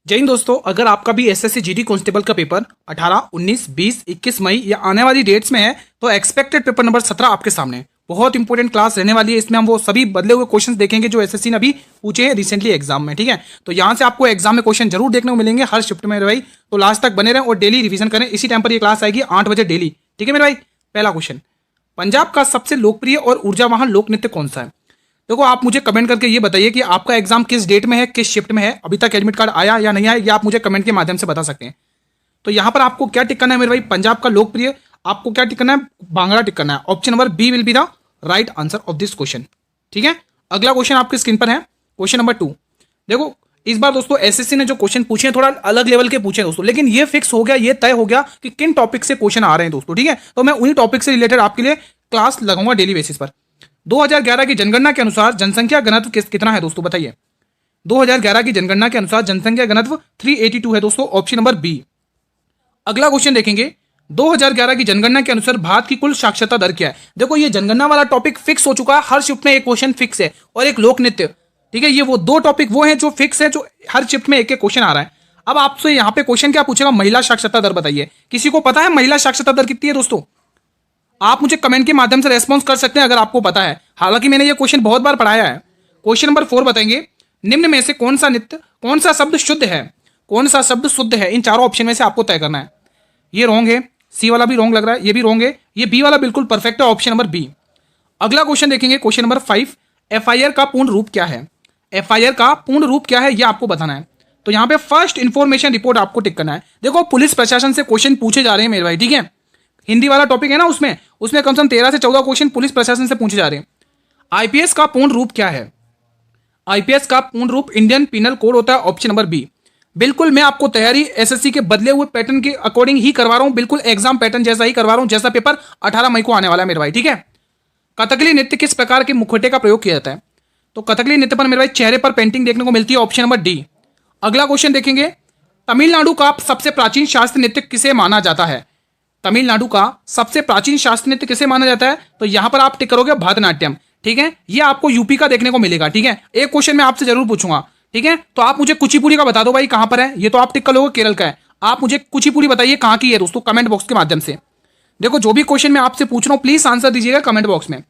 जय हिंद दोस्तों, अगर आपका भी एसएससी जीडी कांस्टेबल का पेपर 18, 19, 20, 21 मई या आने वाली डेट्स में है तो एक्सपेक्टेड पेपर नंबर 17 आपके सामने है। बहुत इंपॉर्टेंट क्लास रहने वाली है। इसमें हम वो सभी बदले हुए क्वेश्चंस देखेंगे जो एसएससी ने अभी पूछे हैं रिसेंटली एग्जाम में। ठीक है, तो यहाँ से आपको एग्जाम में क्वेश्चन जरूर देखने को मिलेंगे हर शिफ्ट में मेरे भाई। तो लास्ट तक बने रहें और डेली रिवीजन करें। इसी टाइम पर ये क्लास आएगी 8 बजे डेली। ठीक है मेरे भाई। पहला क्वेश्चन, पंजाब का सबसे लोकप्रिय और ऊर्जावान लोक नृत्य कौन सा है? देखो, आप मुझे कमेंट करके ये बताइए कि आपका एग्जाम किस डेट में है, किस शिफ्ट में है, अभी तक एडमिट कार्ड आया या नहीं आया, ये आप मुझे कमेंट के माध्यम से बता सकते हैं। तो यहां पर आपको क्या टिक करना है मेरे भाई? पंजाब का लोकप्रिय आपको क्या टिक करना है? भांगड़ा टिक करना है। Option number B will be the right answer of this question. ठीक है, अगला क्वेश्चन आपकी स्क्रीन पर है, क्वेश्चन नंबर 2। देखो, इस बार दोस्तों एसएससी ने जो क्वेश्चन पूछे हैं थोड़ा अलग लेवल के पूछे हैं दोस्तों, लेकिन ये फिक्स हो गया, ये तय हो गया कि किन टॉपिक से क्वेश्चन आ रहे हैं दोस्तों। ठीक है, तो मैं उन्हीं टॉपिक से रिलेटेड आपके लिए क्लास लगाऊंगा डेली बेसिस पर। 2011 की जनगणना के अनुसार जनसंख्या घनत्व कितना है दोस्तों, बताइए। 2011 की जनगणना के अनुसार जनसंख्या घनत्व 382 है दोस्तों, ऑप्शन नंबर बी। अगला क्वेश्चन देखेंगे, 2011 की जनगणना के अनुसार भारत की कुल साक्षरता दर क्या है? देखो, ये जनगणना वाला टॉपिक फिक्स हो चुका है, हर शिफ्ट में एक क्वेश्चन फिक्स है और एक लोक नृत्य। ठीक है, ये वो दो टॉपिक वो हैं जो फिक्स है, जो हर शिफ्ट में एक एक क्वेश्चन आ रहा है। अब आपसे यहाँ पे क्वेश्चन क्या पूछेगा? महिला साक्षरता दर बताइए। किसी को पता है महिला साक्षरता दर कितनी है दोस्तों? आप मुझे कमेंट के माध्यम से रेस्पॉन्स कर सकते हैं अगर आपको पता है। हालांकि मैंने ये क्वेश्चन बहुत बार पढ़ाया है। क्वेश्चन नंबर 4 बताएंगे, निम्न में से कौन सा शब्द शुद्ध है? कौन सा शब्द शुद्ध है? इन चारों ऑप्शन में से आपको तय करना है। ये रॉन्ग है, सी वाला भी रॉन्ग लग रहा है, ये भी रॉन्ग है, ये बी वाला बिल्कुल परफेक्ट है, ऑप्शन नंबर बी। अगला क्वेश्चन देखेंगे, क्वेश्चन नंबर 5, एफआईआर का पूर्ण रूप क्या है? एफआईआर का पूर्ण रूप क्या है, यह आपको बताना है। तो यहां पे फर्स्ट इंफॉर्मेशन रिपोर्ट आपको टिक करना है। देखो, पुलिस प्रशासन से क्वेश्चन पूछे जा रहे हैं मेरे भाई। ठीक है, हिंदी वाला टॉपिक है ना, उसमें कम से कम 13 से 14 क्वेश्चन पुलिस प्रशासन से पूछे जा रहे हैं। आईपीएस का पूर्ण रूप क्या है? आईपीएस का पूर्ण रूप इंडियन पिनल कोड होता है, ऑप्शन नंबर बी। बिल्कुल मैं आपको तैयारी एसएससी के बदले हुए पैटर्न के अकॉर्डिंग ही करवा रहा हूं, बिल्कुल एग्जाम पैटर्न जैसा ही करवा रहा हूं, जैसा पेपर 18 मई को आने वाला है मेरे भाई। ठीक है, कथकली नृत्य किस प्रकार के मुखौटे का प्रयोग किया जाता है? तो कथकली नृत्य पर मेरे भाई चेहरे पर पेंटिंग देखने को मिलती है, ऑप्शन नंबर डी। अगला क्वेश्चन देखेंगे, तमिलनाडु का सबसे प्राचीन शास्त्रीय नृत्य किसे माना जाता है? तमिलनाडु का सबसे प्राचीन शास्त्रीय नृत्य किसे माना जाता है? तो यहां पर आप टिक करोगे भरतनाट्यम। ठीक है, ये आपको यूपी का देखने को मिलेगा। ठीक है, एक क्वेश्चन मैं आपसे जरूर पूछूंगा। ठीक है, तो आप मुझे कुचिपुड़ी का बता दो भाई, कहां पर है? ये तो आप टिक करोगे केरल का है। आप मुझे कुचिपुड़ी बताइए कहां की है दोस्तों, कमेंट बॉक्स के माध्यम से। देखो, जो भी क्वेश्चन मैं आपसे पूछ रहा हूं प्लीज आंसर दीजिएगा कमेंट बॉक्स में।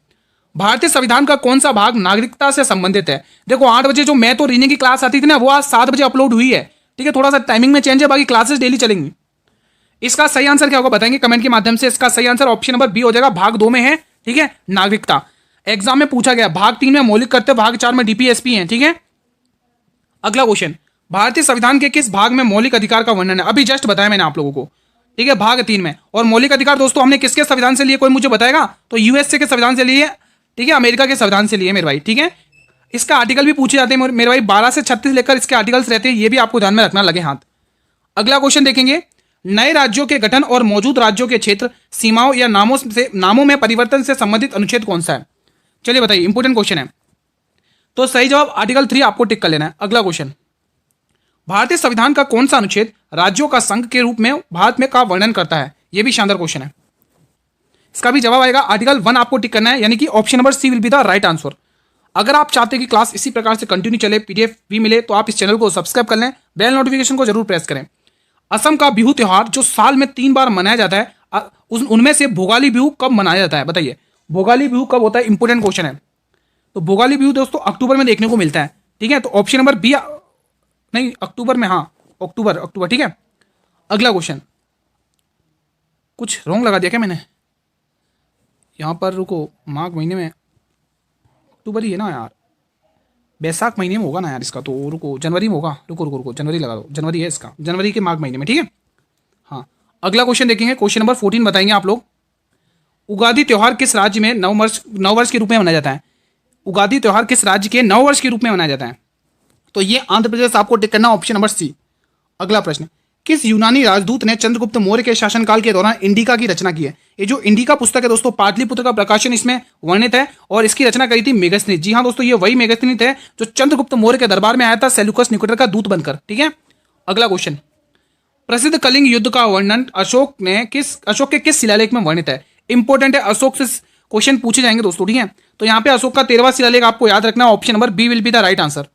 भारतीय संविधान का कौन सा भाग नागरिकता से संबंधित है? देखो, 8 बजे जो मैथ और रीजनिंग की क्लास आती थी ना, वो आज 7 बजे अपलोड हुई है। ठीक है, थोड़ा सा टाइमिंग में चेंज है, बाकी क्लासेस डेली चलेंगी। इसका सही आंसर क्या होगा बताएंगे कमेंट के माध्यम से। इसका सही आंसर ऑप्शन नंबर बी हो जाएगा, भाग 2 में है। ठीक है, नागरिकता एग्जाम में पूछा गया। भाग 3 में मौलिक कर्तव्य, भाग 4 में डीपीएसपी है। ठीक है, अगला क्वेश्चन, भारतीय संविधान के किस भाग में मौलिक अधिकार का वर्णन है? अभी जस्ट बताया मैंने आप लोगों को। ठीक है, भाग 3 में। और मौलिक अधिकार दोस्तों हमने किसके संविधान से लिए, कोई मुझे बताएगा? तो यूएसए के संविधान से लिए। ठीक है, अमेरिका के संविधान से लिए मेरे भाई। ठीक है, इसका आर्टिकल भी पूछे जाते हैं मेरे भाई, 12 से 36 लेकर इसके आर्टिकल्स रहते हैं, ये भी आपको ध्यान में रखना लगे हाथ। अगला क्वेश्चन देखेंगे, नए राज्यों के गठन और मौजूद राज्यों के क्षेत्र सीमाओं या नामों में परिवर्तन से संबंधित अनुच्छेद कौन सा है? चलिए बताइए, इंपोर्टेंट क्वेश्चन है। तो सही जवाब आर्टिकल 3 आपको टिक कर लेना है। अगला क्वेश्चन, भारतीय संविधान का कौन सा अनुच्छेद राज्यों का संघ के रूप में भारत में का वर्णन करता है? यह भी शानदार क्वेश्चन है। इसका भी जवाब आएगा आर्टिकल 1 आपको टिक करना है, यानी कि option number C will be the right answer. अगर आप चाहते हैं कि क्लास इसी प्रकार से कंटिन्यू चले, पीडीएफ भी मिले, तो आप इस चैनल को सब्सक्राइब कर लें, बेल नोटिफिकेशन को जरूर प्रेस करें। असम का बिहू त्योहार जो साल में 3 बार मनाया जाता है, उनमें से भोगाली बिहू कब मनाया जाता है? बताइए, भोगाली बिहू कब होता है? इंपोर्टेंट क्वेश्चन है। तो भोगाली बिहू दोस्तों अक्टूबर में देखने को मिलता है। ठीक है, तो ऑप्शन नंबर बी, नहीं अक्टूबर में, हाँ अक्टूबर। ठीक है, अगला क्वेश्चन, कुछ रॉन्ग लगा दिया क्या मैंने यहां पर? रुको, माघ महीने में अक्टूबर ही है ना यार, बैसाख महीने में होगा ना यार इसका, तो रुको जनवरी में होगा। रुको जनवरी लगा दो, जनवरी है इसका, जनवरी के माघ महीने में। ठीक है, हाँ। अगला क्वेश्चन देखेंगे, क्वेश्चन नंबर 14 बताएंगे आप लोग, उगादी त्योहार किस राज्य में नववर्ष के रूप में मनाया जाता है? उगादी त्योहार किस राज्य के नववर्ष के रूप में मनाया जाता है? तो ये आंध्र प्रदेश आपको टिक करना, ऑप्शन नंबर सी। अगला प्रश्न, किस यूनानी राजदूत ने चंद्रगुप्त मौर्य के शासनकाल के दौरान इंडिका की रचना की है? ये जो इंडिका पुस्तक है दोस्तों, पाटलिपुत्र का प्रकाशन इसमें वर्णित है और इसकी रचना करी थी मेगस्थनीज। जी हाँ दोस्तों, ये वही मेगस्थनीज है जो चंद्रगुप्त मौर्य के दरबार में आया था सेल्यूकस निकेटर का दूत बनकर। ठीक है, अगला क्वेश्चन, प्रसिद्ध कलिंग युद्ध का वर्णन अशोक के किस शिलालेख में वर्णित है? इंपॉर्टेंट है, अशोक से क्वेश्चन पूछे जाएंगे दोस्तों। ठीक है, तो यहां पे अशोक का 13वां शिलालेख आपको याद रखना है, option number B will be the right answer.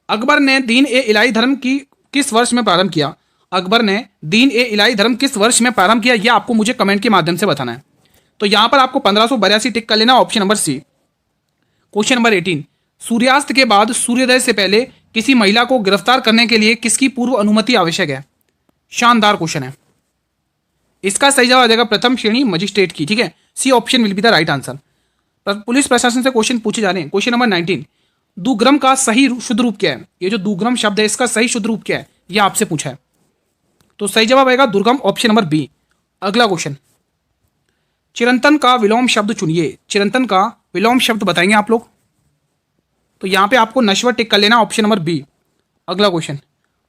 Akbar ने दीन ए इलाही धर्म की किस वर्ष में प्रारंभ किया? अकबर ने दीन ए इलाही धर्म किस वर्ष में प्रारंभ किया? यह आपको मुझे कमेंट के माध्यम से बताना है। तो यहां पर आपको 1582 टिक कर लेना, option number C. Question number 18, सूर्यास्त के बाद सूर्योदय से पहले किसी महिला को गिरफ्तार करने के लिए किसकी पूर्व अनुमति आवश्यक है? शानदार क्वेश्चन है। इसका सही जवाब आ जाएगा प्रथम श्रेणी मजिस्ट्रेट की। ठीक है, C option will be the right answer. Police प्रशासन से क्वेश्चन पूछे जा रहे हैं। क्वेश्चन नंबर 19, दुग्रम का सही शुद्ध रूप क्या है? ये जो दुग्रम शब्द है इसका सही शुद्ध रूप क्या है, यह आपसे पूछा है। तो सही जवाब आएगा दुर्गम, ऑप्शन नंबर बी। अगला क्वेश्चन, चिरंतन का विलोम शब्द चुनिए। चिरंतन का विलोम शब्द बताएंगे आप लोग। तो यहां पे आपको नश्वर टिक कर लेना, ऑप्शन नंबर बी। अगला क्वेश्चन,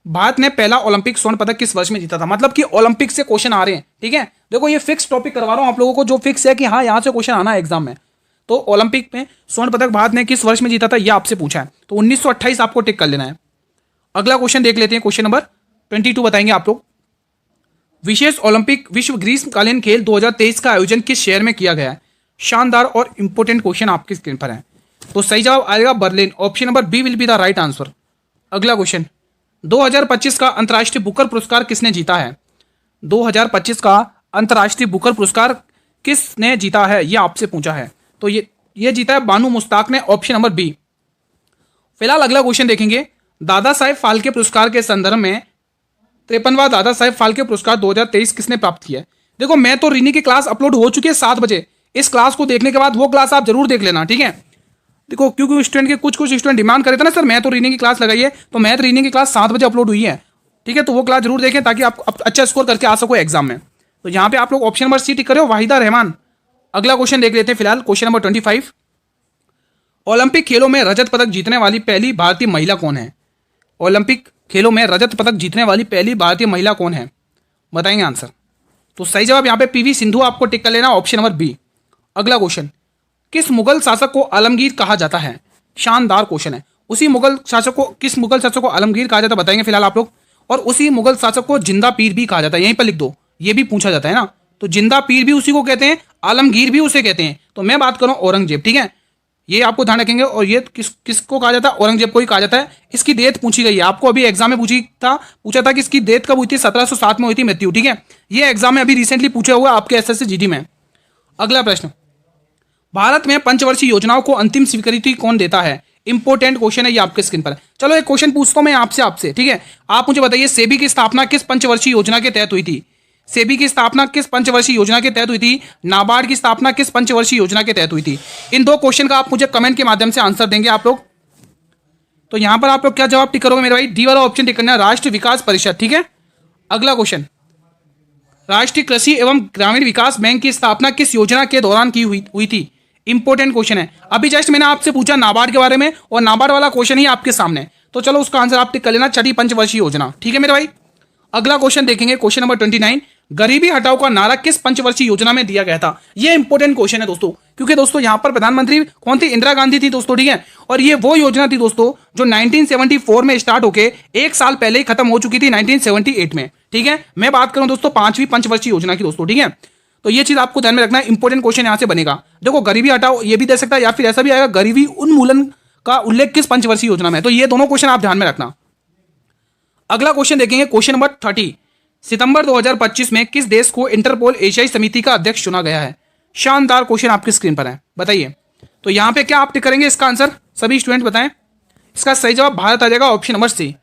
भारत ने पहला ओलंपिक स्वर्ण पदक किस वर्ष में जीता था? मतलब कि ओलंपिक से क्वेश्चन आ रहे हैं। ठीक है, देखो ये फिक्स टॉपिक करवा रहा हूं आप लोगों को, जो फिक्स है कि हाँ यहां से क्वेश्चन आना है एग्जाम में। तो ओलंपिक में स्वर्ण पदक भारत ने किस वर्ष में जीता था, यह आपसे पूछा है। तो 1928 आपको टिक कर लेना है। अगला क्वेश्चन देख लेते हैं। क्वेश्चन नंबर 22 बताएंगे आप लोग। विशेष ओलंपिक विश्व ग्रीष्मकालीन खेल 2023 का आयोजन किस शहर में किया गया है? शानदार और इंपोर्टेंट क्वेश्चन आपकी स्क्रीन पर है। तो सही जवाब आएगा Berlin, option number B will be the right answer. अगला क्वेश्चन, 2025 का अंतर्राष्ट्रीय बुकर पुरस्कार किसने जीता है? 2025 का अंतर्राष्ट्रीय बुकर पुरस्कार किसने जीता है, यह आपसे पूछा है। तो ये जीता है बानू मुश्ताक ने, ऑप्शन नंबर बी। फिलहाल अगला क्वेश्चन देखेंगे। दादा साहेब फाल्के पुरस्कार के संदर्भ में 53वां दादा साहेब फाल्के पुरस्कार 2023 किसने प्राप्त किया है? देखो मैं तो रीनी की क्लास अपलोड हो चुकी है 7 बजे। इस क्लास को देखने के बाद वो क्लास आप जरूर देख लेना। ठीक है, देखो क्योंकि स्टूडेंट के कुछ स्टूडेंट डिमांड करे थे ना, सर मैं तो रीनिंग की क्लास लगाई है। तो मैथ रीनिंग की क्लास 7 बजे अपलोड हुई है। ठीक है, तो वो क्लास जरूर देखें ताकि आप अच्छा स्कोर करके आ सको एग्जाम में। तो यहाँ पे आप लोग ऑप्शन नंबर सी टिक करो, वाहिदा रहमान। अगला क्वेश्चन देख लेते हैं फिलहाल। क्वेश्चन नंबर 25, ओलंपिक खेलों में रजत पदक जीतने वाली पहली भारतीय महिला कौन है? ओलंपिक खेलों में रजत पदक जीतने वाली पहली भारतीय महिला कौन है, बताएंगे आंसर। तो सही जवाब यहाँ पे पीवी सिंधु आपको टिक कर लेना, ऑप्शन नंबर बी। अगला क्वेश्चन, किस मुगल शासक को आलमगीर कहा जाता है? शानदार क्वेश्चन है। उसी मुगल शासक को, किस मुगल शासक को आलमगीर कहा जाता है बताएंगे फिलहाल आप लोग। और उसी मुगल शासक को जिंदा पीर भी कहा जाता है, यहीं पर लिख दो, ये भी पूछा जाता है ना। तो जिंदा पीर भी उसी को कहते हैं, आलमगीर भी उसे कहते हैं। तो मैं बात करूं औरंगजेब। ठीक है, ये आपको ध्यान रखेंगे। और ये किसको कहा जाता है? औरंगजेब को ही कहा जाता है। इसकी डेट पूछी गई है आपको, अभी एग्जाम में पूछा था कि इसकी डेट कब हुई थी? 1707 में हुई थी मृत्यु। ठीक है, ये एग्जाम में अभी रिसेंटली पूछा हुआ आपके एसएससी जीडी में। अगला प्रश्न, भारत में पंचवर्षीय योजनाओं को अंतिम स्वीकृति कौन देता है? इंपोर्टेंट क्वेश्चन है ये आपके स्क्रीन पर। चलो एक क्वेश्चन पूछता हूं मैं आपसे। ठीक है, आप मुझे बताइए सेबी की स्थापना किस पंचवर्षीय योजना के तहत हुई थी? सेबी की स्थापना किस पंचवर्षीय योजना के तहत हुई थी? नाबार्ड की स्थापना किस पंचवर्षीय योजना के तहत हुई थी? इन 2 क्वेश्चन का आप मुझे कमेंट के माध्यम से आंसर देंगे आप लोग। तो यहां पर आप लोग क्या जवाब टिक करोगे मेरे भाई? डी वाला ऑप्शन टिक करना है, राष्ट्रीय विकास परिषद। ठीक है, अगला क्वेश्चन, राष्ट्रीय कृषि एवं ग्रामीण विकास बैंक की स्थापना किस योजना के दौरान की हुई थी? इंपोर्टेंट क्वेश्चन है। अभी जस्ट मैंने आपसे पूछा नाबार्ड के बारे में, और नाबार्ड वाला क्वेश्चन ही आपके सामने। तो चलो उसका आंसर आप टिक कर लेना, छठी पंचवर्षीय योजना। ठीक है मेरे भाई। अगला क्वेश्चन देखेंगे, क्वेश्चन नंबर 29, गरीबी हटाओ का नारा किस पंचवर्षीय योजना में दिया गया था? ये इंपोर्टेंट क्वेश्चन है दोस्तों, क्योंकि दोस्तों यहां पर प्रधानमंत्री कौन थी? इंदिरा गांधी थी दोस्तों। ठीक है, और ये वो योजना थी दोस्तों जो 1974 में स्टार्ट होके 1 साल पहले ही खत्म हो चुकी थी 1978 में। ठीक है, मैं बात करूं दोस्तों 5वीं पंचवर्षीय योजना की दोस्तों। ठीक है, तो ये चीज आपको ध्यान में रखना है, इंपोर्टेंट क्वेश्चन यहां से बनेगा। देखो गरीबी हटाओ ये भी दे सकता है, या फिर ऐसा भी आएगा गरीबी उन्मूलन का उल्लेख किस पंचवर्षीय योजना में। तो ये दोनों क्वेश्चन आप ध्यान में रखना। अगला क्वेश्चन देखेंगे, क्वेश्चन नंबर 30, सितंबर 2025 में किस देश को इंटरपोल एशियाई समिति का अध्यक्ष चुना गया है? शानदार क्वेश्चन आपकी स्क्रीन पर है, बताइए। तो यहां पे क्या आप टिक करेंगे इसका आंसर? सभी स्टूडेंट बताएं। इसका सही जवाब भारत आ जाएगा, ऑप्शन नंबर सी।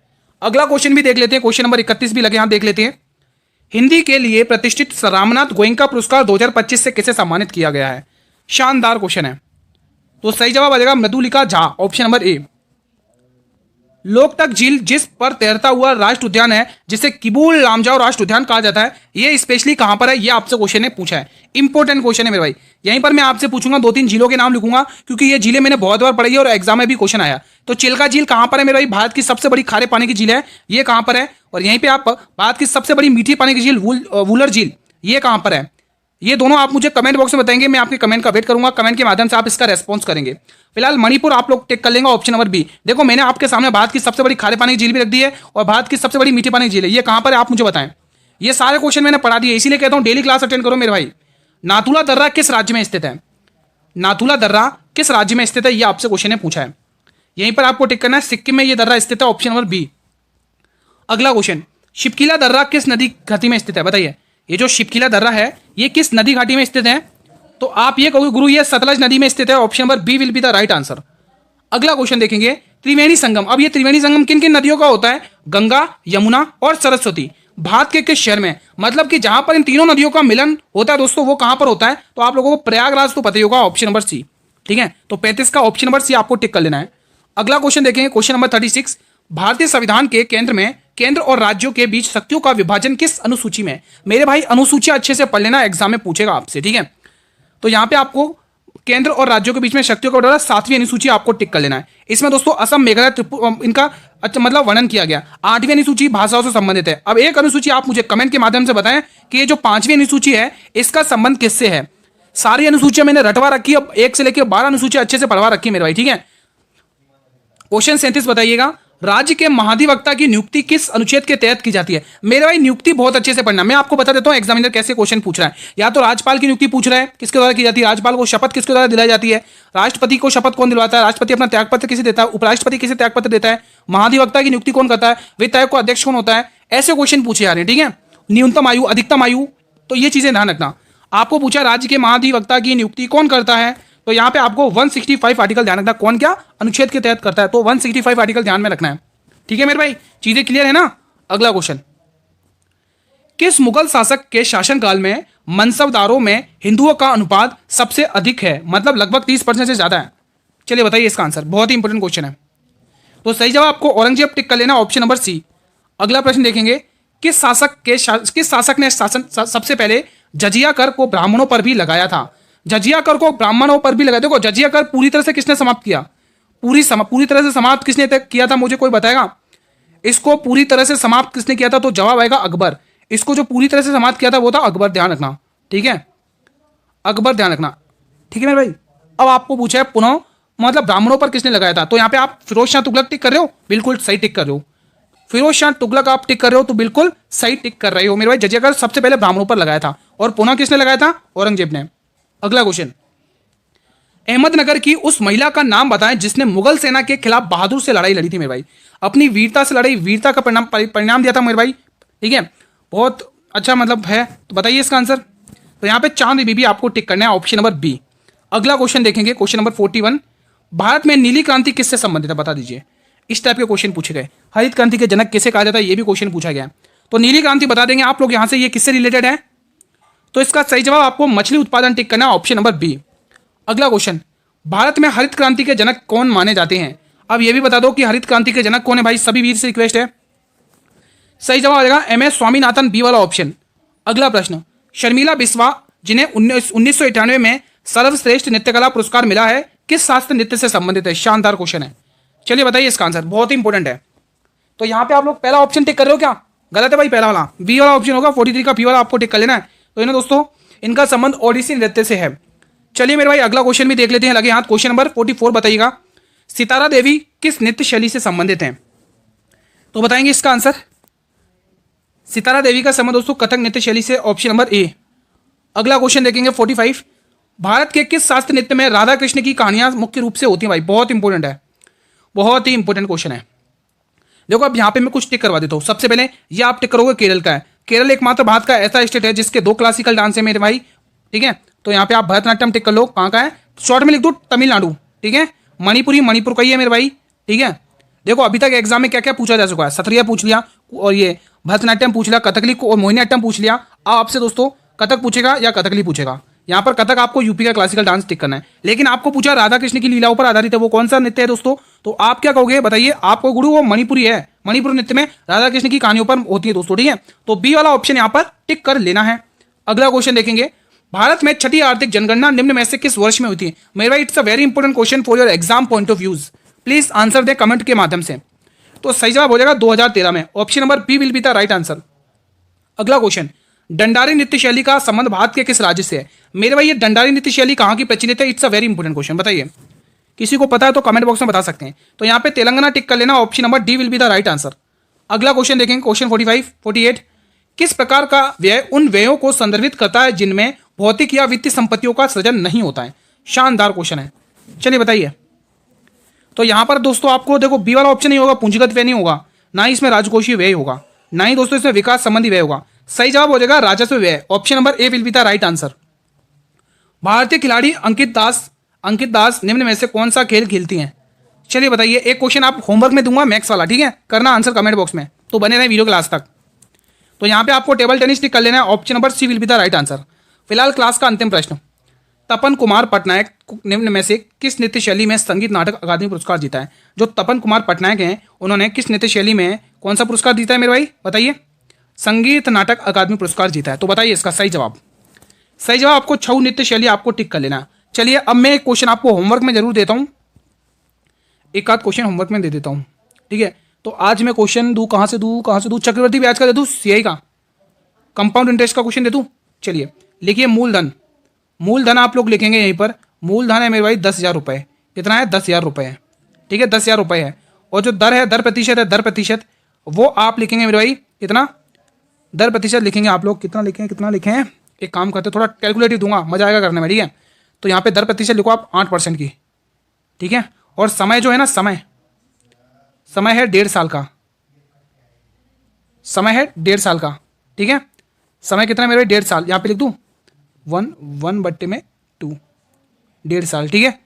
अगला क्वेश्चन भी देख लेते हैं, क्वेश्चन नंबर 31 भी लगे, यहां देख लेते हैं। हिंदी के लिए प्रतिष्ठित रामनाथ गोयनका पुरस्कार 2025 से किसे सम्मानित किया गया है? शानदार क्वेश्चन है। तो सही जवाब आ जाएगा Mridulika Jha, option number A. Loktak झील जिस पर तैरता हुआ राष्ट्र उद्यान है, जिसे किबुल लामजाओ राष्ट्र उद्यान कहा जाता है, ये स्पेशली कहां पर है? ये आपसे क्वेश्चन ने पूछा है, इंपोर्टेंट क्वेश्चन है मेरे भाई। यहीं पर मैं आपसे पूछूंगा 2-3 झीलों के नाम लिखूंगा, क्योंकि ये झीलें मैंने बहुत बार पढ़ी है और एग्जाम में भी क्वेश्चन आया। तो चिल्का झील कहां पर है मेरे भाई? भारत की सबसे बड़ी खारे पानी की झील है, ये कहां पर है? और यहीं पे आप भारत की सबसे बड़ी मीठी पानी की झील वुलर झील, ये कहां पर है? ये दोनों आप मुझे कमेंट बॉक्स में बताएंगे, मैं आपके कमेंट का वेट करूंगा। कमेंट के माध्यम से आप इसका रेस्पॉन्स करेंगे। फिलहाल मणिपुर आप लोग टिक कर लेंगे, ऑप्शन नंबर बी। देखो मैंने आपके सामने भारत की सबसे बड़ी खारे पानी की झील भी रख दी है और भारत की सबसे बड़ी मीठी पानी की झील है, ये कहां पर है आप मुझे बताएं। ये सारे क्वेश्चन मैंने पढ़ा दिए, इसीलिए कहता हूं डेली क्लास अटेंड करो मेरे भाई। नाथुला दर्रा किस राज्य में स्थित है? नाथुला दर्रा किस राज्य में स्थित है, यह आपसे क्वेश्चन ने पूछा है। यहीं पर आपको टिक करना है, सिक्किम में यह दर्रा स्थित है, ऑप्शन नंबर बी। अगला क्वेश्चन, शिपकीला दर्रा किस नदी घाटी में स्थित है? बताइए, ये जो शिपकीला दर्रा है ये किस नदी घाटी में स्थित है? तो आप ये कहोगे गुरु ये सतलज नदी में स्थित है। Option number B will be the right answer. अगला क्वेश्चन देखेंगे, त्रिवेणी संगम। अब ये त्रिवेणी संगम किन किन नदियों का होता है? गंगा, यमुना और सरस्वती। भारत के किस शहर में? मतलब कि जहां पर इन तीनों नदियों का मिलन होता है दोस्तों, वो कहां पर होता है? तो आप लोगों को प्रयागराज तो पता ही होगा, ऑप्शन नंबर सी। ठीक है, तो 35 का ऑप्शन नंबर सी आपको टिक कर लेना है। अगला क्वेश्चन देखेंगे, क्वेश्चन नंबर 36, भारतीय संविधान के केंद्र में केंद्र और राज्यों के बीच शक्तियों का विभाजन किस अनुसूची में? मेरे भाई अनुसूची अच्छे से पढ़ लेना, एग्जाम में पूछेगा आपसे। ठीक है, तो यहां पे आपको केंद्र और राज्यों के बीच में शक्तियों का बंटवारा 7वीं अनुसूची आपको टिक कर लेना है। इसमें दोस्तों असम, मेघालय, इनका अच्छा मतलब वर्णन किया गया। 8वीं अनुसूची भाषाओं से संबंधित है। अब एक अनुसूची आप मुझे कमेंट के माध्यम से बताएं कि ये जो 5वीं अनुसूची है इसका संबंध किससे है? सारी अनुसूचियां मैंने रटवा रखी, अब 1 से लेकर 12 अनुसूचियां अच्छे से पढ़वा रखी मेरे भाई। ठीक है, क्वेश्चन 37 बताइएगा, राज्य के महाधिवक्ता की नियुक्ति किस अनुच्छेद के तहत की जाती है? मेरे भाई नियुक्ति बहुत अच्छे से पढ़ना, मैं आपको बता देता हूं एग्जामिनर कैसे क्वेश्चन पूछ रहा है। या तो राज्यपाल की नियुक्ति पूछ रहा है, किसके द्वारा की जाती है? राज्यपाल को शपथ किसके द्वारा दिलाई जाती है? राष्ट्रपति को शपथ कौन दिलवाता है? राष्ट्रपति अपना त्यागपत्र किसे देता है? उपराष्ट्रपति किसे त्यागपत्र देता है? महाधिवक्ता की नियुक्ति कौन करता है? वित्त आयोग को अध्यक्ष कौन होता है? ऐसे क्वेश्चन पूछे जा रहे हैं। ठीक है, न्यूनतम आयु, अधिकतम आयु, तो ये चीजें ध्यान रखना। आपको पूछा राज्य के महाधिवक्ता की नियुक्ति कौन करता है, तो यहां पे आपको 165 आर्टिकल ध्यान रखना, कौन क्या अनुच्छेद के तहत करता है, तो 165 आर्टिकल ध्यान में रखना है। ठीक है मेरे भाई, चीजें क्लियर है ना? अगला क्वेश्चन, किस मुगल शासक के शासनकाल में मनसबदारों में हिंदुओं का अनुपात सबसे अधिक है? मतलब लगभग 30% से ज्यादा है। चलिए बताइए इसका आंसर, बहुत ही इंपॉर्टेंट क्वेश्चन है। तो सही जवाब आपको औरंगजेब टिक कर लेना, ऑप्शन नंबर सी। अगला प्रश्न देखेंगे, किस शासक ने सबसे पहले जजिया कर को ब्राह्मणों पर भी लगाया था? जजिया कर को ब्राह्मणों पर भी लगाया। देखो जजिया कर पूरी तरह से किसने समाप्त किया? पूरी तरह से समाप्त किसने किया था? मुझे कोई बताएगा इसको पूरी तरह से समाप्त किसने किया था? तो जवाब आएगा अकबर। इसको जो पूरी तरह से समाप्त किया था वो था अकबर, ध्यान रखना। ठीक है, अकबर ध्यान रखना। ठीक है मेरे भाई, अब आपको पूछा है पुनः मतलब ब्राह्मणों पर किसने लगाया था? तो यहां पे आप फिरोज शाह तुगलक टिक कर रहे हो, बिल्कुल सही टिक कर रहे हो। फिरोज शाह तुगलक आप टिक कर रहे हो तो बिल्कुल सही टिक कर रहे हो मेरे भाई। जजिया कर सबसे पहले ब्राह्मणों पर लगाया था और पुनः किसने लगाया था? औरंगजेब ने। अगला क्वेश्चन, अहमदनगर की उस महिला का नाम बताएं जिसने मुगल सेना के खिलाफ बहादुर से लड़ाई लड़ी थी मेरे भाई। अपनी वीरता से लड़ाई, वीरता का परिणाम दिया था मेरे भाई। ठीक है, बहुत अच्छा मतलब है। तो बताइए इसका आंसर। तो यहां पे चांद बीबी आपको टिक करना है, ऑप्शन नंबर बी। अगला क्वेश्चन देखेंगे, क्वेश्चन नंबर 41, भारत में नीली क्रांति किससे संबंधित है? बता दीजिए। इस टाइप के क्वेश्चन पूछे गए। हरित क्रांति के जनक किसे कहा जाता है? ये भी क्वेश्चन पूछा गया। तो नीली क्रांति बता देंगे आप लोग यहां से, ये किससे रिलेटेड है? तो इसका सही जवाब आपको मछली उत्पादन टिक करना है, ऑप्शन नंबर बी। अगला क्वेश्चन, भारत में हरित क्रांति के जनक कौन माने जाते हैं? अब ये भी बता दो कि हरित क्रांति के जनक कौन है भाई, सभी वीर से रिक्वेस्ट है। सही जवाब आएगा एम.एस. स्वामीनाथन, बी वाला ऑप्शन। अगला प्रश्न, शर्मिला बिस्वा जिन्हें 1991 में सर्वश्रेष्ठ नृत्यकला पुरस्कार मिला है किस शास्त्रीय नृत्य से संबंधित है? शानदार क्वेश्चन है, चलिए बताइए इसका आंसर, बहुत ही इंपॉर्टेंट है। तो यहां पे आप लोग पहला ऑप्शन टिक कर रहे हो, क्या गलत है भाई? पहला वाला बी वाला ऑप्शन होगा, 43 का बी वाला आपको टिक कर लेना है। तो इन्हें दोस्तों इनका संबंध ओडिसी नृत्य से है। चलिए मेरे भाई अगला क्वेश्चन भी देख लेते हैं, लगे हाथ। क्वेश्चन नंबर 44 बताइएगा, सितारा देवी किस नृत्य शैली से संबंधित हैं? तो बताएंगे इसका आंसर। सितारा देवी का संबंध दोस्तों कथक नृत्य शैली से, ऑप्शन नंबर ए। अगला क्वेश्चन देखेंगे 45, भारत के किस शास्त्रीय नृत्य में राधा कृष्ण की कहानियां मुख्य रूप से होती हैं? भाई बहुत इंपॉर्टेंट है, बहुत ही इंपॉर्टेंट क्वेश्चन है। देखो अब यहां पे मैं कुछ टिक करवा देता हूं। सबसे पहले ये आप टिक करोगे केरल का है। केरल एकमात्र भारत का ऐसा स्टेट है जिसके 2 क्लासिकल डांस है मेरे भाई। ठीक है, तो यहाँ पे आप भरतनाट्यम टिक कर लो, कहाँ का है? शॉर्ट में लिख दो तमिलनाडु। ठीक है, मणिपुरी मणिपुर का ही है मेरे भाई। ठीक है, देखो अभी तक एग्जाम में क्या क्या पूछा जा चुका है, सत्रिया पूछ लिया और ये भरतनाट्यम पूछ लिया, कथकली और मोहिनीअट्टम पूछ लिया। अब आपसे दोस्तों कथक पूछेगा या कथकली पूछेगा। यहाँ पर कथक आपको यूपी का क्लासिकल डांस टिक करना है, लेकिन आपको पूछा राधा कृष्ण की लीलाओं पर आधारित है, वो कौन सा नृत्य है दोस्तों? तो आप क्या कहोगे बताइए? आपको गुरु वो मणिपुरी है, मणिपुर नृत्य में राधा कृष्ण की कहानियों पर होती है दोस्तों। ठीक है, तो बी वाला ऑप्शन यहाँ पर टिक कर लेना है। अगला क्वेश्चन देखेंगे, भारत में छठी आर्थिक जनगणना निम्न में से किस वर्ष में हुई थी? मेरे भाई it's a very important question for your exam point of views, please answer they comment के माध्यम से। तो सही जवाब हो जाएगा 2013 में, option number B will be the right answer. अगला क्वेश्चन, डंडारी नृत्य शैली का संबंध भारत के किस राज्य से है? मेरे भाई ये डंडारी नृत्य शैली कहाँ की प्रचलित है? It's a very important question, बताइए। किसी को पता है तो कमेंट बॉक्स में बता सकते हैं। तो यहाँ पे तेलंगाना टिक कर लेना, option number D will be the right answer. अगला क्वेश्चन देखेंगे, क्वेश्चन 45, 48, किस प्रकार का व्यय उन व्ययों को संदर्भित करता है जिनमें भौतिक या वित्तीय संपत्तियों का सृजन नहीं होता है? शानदार क्वेश्चन है, चलिए बताइए। तो यहां पर दोस्तों आपको देखो बी वाला ऑप्शन नहीं होगा, पूंजीगत व्यय नहीं होगा, ना ही इसमें राजकोषीय व्यय होगा, ना ही दोस्तों इसमें विकास संबंधी व्यय होगा। सही जवाब हो जाएगा राजस्व व्यय। Option number A will be the right answer. भारतीय खिलाड़ी अंकित दास निम्न में से कौन सा खेल खेलती हैं? चलिए बताइए। एक क्वेश्चन आप होमवर्क में दूंगा मैथ्स वाला, ठीक है, करना आंसर कमेंट बॉक्स में, तो बने रहे वीडियो क्लास तक। तो यहाँ पे आपको टेबल टेनिस टिक कर लेना है। Option number C will be the right answer. फिलहाल क्लास का अंतिम प्रश्न, तपन कुमार पटनायक निम्न में से किस नृत्य शैली में संगीत नाटक अकादमी पुरस्कार जीता है? जो तपन कुमार पटनायक हैं उन्होंने किस नृत्य शैली में कौन सा पुरस्कार जीता है मेरे भाई, बताइए? संगीत नाटक अकादमी पुरस्कार जीता है। तो बताइए इसका सही जवाब। सही जवाब आपको छऊ नृत्य शैली आपको टिक कर लेना। चलिए अब मैं एक क्वेश्चन आपको होमवर्क में जरूर देता हूँ, एक आध क्वेश्चन होमवर्क में दे देता हूँ, ठीक है। तो आज मैं क्वेश्चन दूँ, कहाँ से दूँ? चक्रवृद्धि ब्याज का दे दूँ, सीआई का, कंपाउंड इंटरेस्ट का क्वेश्चन दे दूँ? चलिए लिखिए मूलधन आप लोग लिखेंगे यहीं पर। मूलधन है मेरे भाई 10,000 रुपये। कितना है? 10,000 रुपये है, ठीक है, 10,000 रुपये है। और जो दर है, दर प्रतिशत वो आप लिखेंगे मेरे भाई कितना? दर प्रतिशत लिखेंगे आप लोग। कितना लिखें? एक काम करते, थोड़ा कैलकुलेटिव दूंगा, मजा आएगा करने में, ठीक है। तो यहाँ पे दर प्रतिशत लिखो आप 8% की, ठीक है। और समय जो है ना, समय है 1.5 साल का। समय है 1.5 साल का, ठीक है। समय कितना है मेरे भाई? 1.5 साल। यहाँ पे लिख दूँ 1/2, 1.5 साल, ठीक है।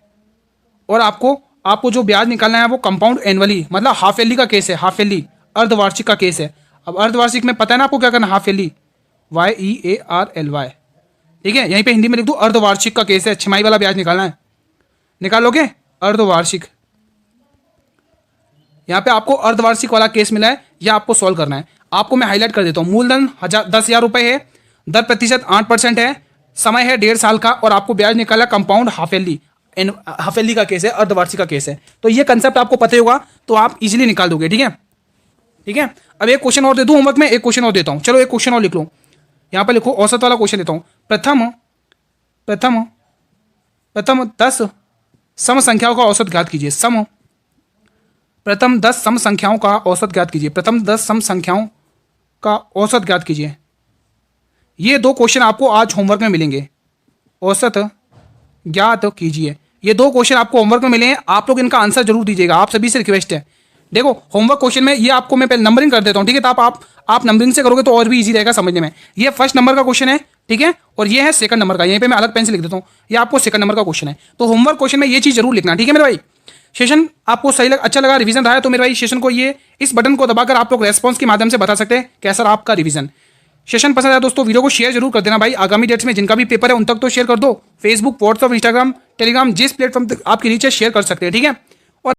और आपको जो ब्याज निकालना है वो कंपाउंड एनुअली, मतलब हाफ ईयरली का केस है, हाफ ईयरली अर्धवार्षिक का केस है। अब अर्धवार्षिक में पता है ना आपको क्या करना, हाफ ईयरली YEARLY, ठीक है। यहीं पे हिंदी में लिख दूँ अर्धवार्षिक का केस है, छमाही वाला ब्याज निकालना है, निकाल लोगे अर्धवार्षिक। यहाँ पे आपको अर्धवार्षिक वाला केस मिला है, यह आपको सॉल्व करना है। आपको मैं हाईलाइट कर देता हूँ। मूलधन 10,000 रुपये है, दर प्रतिशत 8% है, समय है 1.5 साल का, और आपको ब्याज निकाला कंपाउंड हाफ ईयरली का केस है, अर्धवार्षिक का केस है। तो ये कंसेप्ट आपको पता होगा, तो आप इजीली निकाल दोगे, ठीक है, ठीक है। अब एक क्वेश्चन और दे दूं होमवर्क में, एक क्वेश्चन और देता हूं। चलो एक क्वेश्चन और लिख लो, यहाँ पर लिखो, औसत वाला क्वेश्चन देता हूं। प्रथम 10 सम संख्याओं का औसत ज्ञात कीजिए। प्रथम 10 सम संख्याओं का औसत ज्ञात कीजिए। प्रथम 10 सम संख्याओं का औसत ज्ञात कीजिए। ये 2 क्वेश्चन आपको आज होमवर्क में मिलेंगे। औसत ज्ञात कीजिए, ये 2 क्वेश्चन आपको होमवर्क में मिले हैं। आप लोग इनका आंसर जरूर दीजिएगा, आप सभी से रिक्वेस्ट है। देखो होमवर्क क्वेश्चन में ये आपको मैं पहले नंबरिंग कर देता हूँ, ठीक है। तो आप नंबरिंग से करोगे तो और भी इजी रहेगा समझने में। ये फर्स्ट नंबर का क्वेश्चन है, ठीक है, और ये है सेकंड नंबर का। यहीं पे मैं अलग पेन से लिख देता हूँ, ये आपको सेकंड नंबर का क्वेश्चन है। तो होमवर्क क्वेश्चन में ये चीज जरूर लिखना, ठीक है मेरे भाई। सेशन आपको सही अच्छा लगा, रिवीजन रहा है, तो मेरे भाई सेशन को इस बटन को दबाकर आप लोग रेस्पॉन्स के माध्यम से बता सकते हैं कैसा रहा आपका रिवीजन। सेशन पसंद आया दोस्तों, वीडियो को शेयर जरूर कर देना भाई। आगामी डेट्स में जिनका भी पेपर है उन तक तो शेयर कर दो। फेसबुक, व्हाट्सअप, इंस्टाग्राम, टेलीग्राम, जिस प्लेटफॉर्म तक आपकी रीच है शेयर कर सकते हैं, ठीक है।